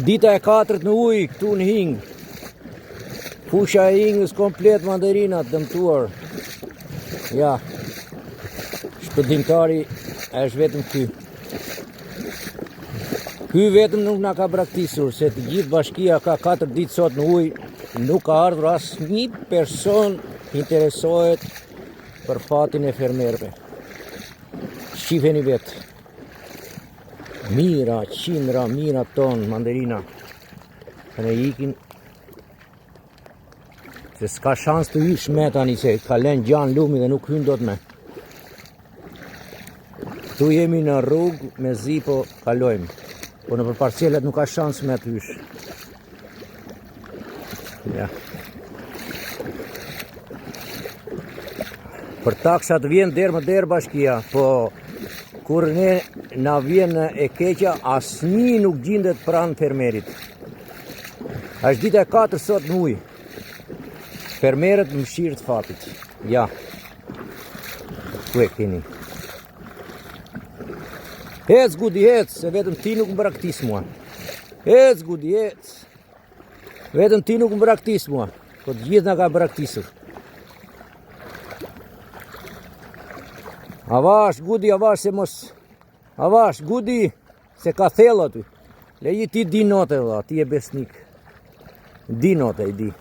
Dita e 4 në ujë, këtu në Hing. Fusha e Hingës komplet manderinat dëmtuar. Ja. Shpëdimtari është vetëm ky. Ky vetëm nuk na ka braktisur, se të gjithë bashkia ka 4 ditë sot në ujë, nuk ka ardhur asnjë person interesohet për fatin e fermerëve. Shifeni vetë. Mira, qindra, mira ton mandarina. Ne ikin. Se s'ka shans të hysh me tani, se ka lënë gjanë lumi dhe nuk hyn dot me. Tu jemi në rrugë me zi, po kalojmë. Po në për parcelet nuk ka shans me të hysh. Ja. Për taksat vjen derë më derë bashkia, po kur ne na vjen e keqja, asnjë nuk gjendet pranë fermerit. Është dita e 4 sot në ujë. Fermerët më mëshirë të fatit. Ja. Ku e keni? Hec Gudi, hec, se vetëm ti nuk më braktis mua. Hec Gudi, hec. Vetëm ti nuk më braktis mua, po të gjithë na ka braktisur. Avash Gudi, avash se mos. Avash Gudi, se ka thellë aty. Leji ti di note valla, ti e besnik. Di note i di.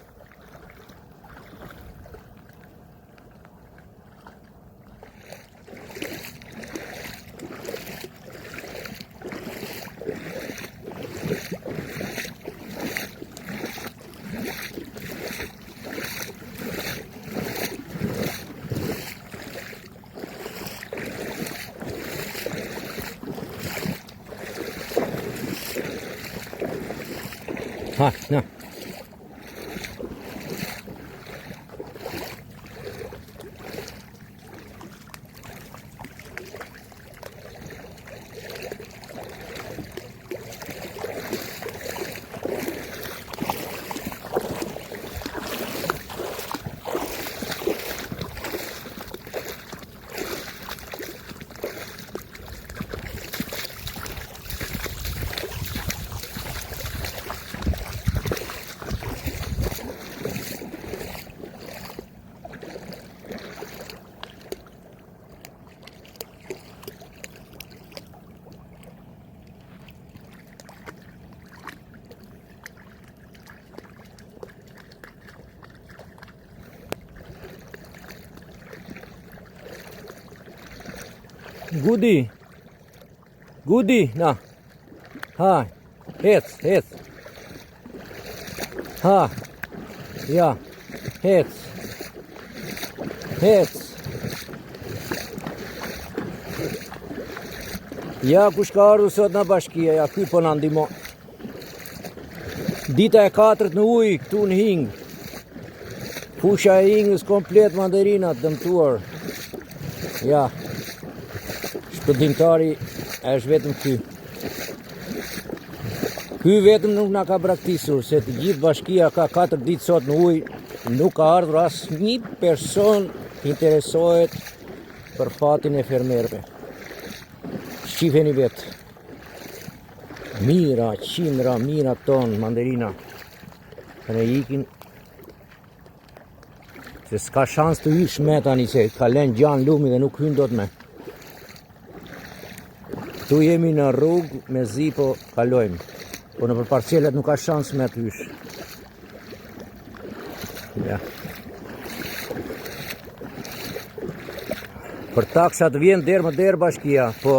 Ha, na. Gudi. Gudi, na. Ha. Hec, hec. Ha. Ja. Hec. Hec. Ja, kush ka ardhur sot në bashkia, ja, ky po na ndihmon. Dita e 4 në ujë, këtu në Hing. Fusha e Hingës komplet manderinat dëmtuar. Ja. Shpëdimtari është vetëm ky. Ky vetëm nuk na ka braktisur, se të gjithë bashkia ka 4 ditë sot në ujë, nuk ka ardhur asnjë person interesohet për fatin e fermerëve. Shifeni vetë. Mira, qindra, mira ton mandarina. Ne ikin. Se s'ka shans të hysh me tani, se ka lënë gjanë lumi dhe nuk hyn dot me. Tu jemi në rrugë me zi, po kalojmë. Po në për parcelet nuk ka shans me të hysh. Ja. Për taksat vjen derë më derë bashkia, po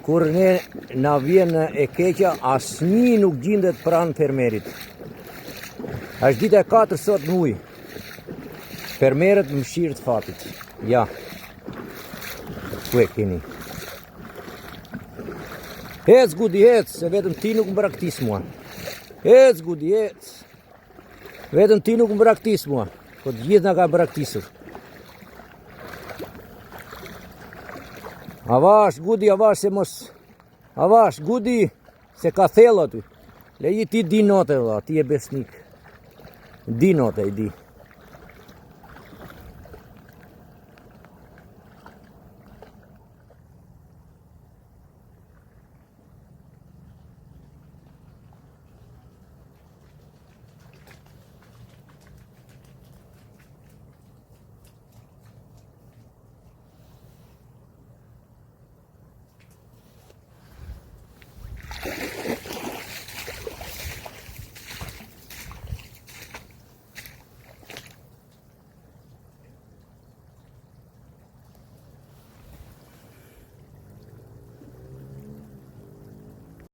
kur ne na vjen e keqja, asnjë nuk gjendet pranë fermerit. Është dita e 4 sot në ujë. Fermerët më mëshirë të fatit. Ja. Ku e keni? Hec Gudi, hec, se vetëm ti nuk më braktis mua. Hec Gudi, hec. Vetëm ti nuk më braktis mua, po të gjithë na ka braktisur. Avash Gudi, avash se mos. Avash Gudi, se ka thellë aty. Leji ti di note valla, ti e besnik. Di note i di.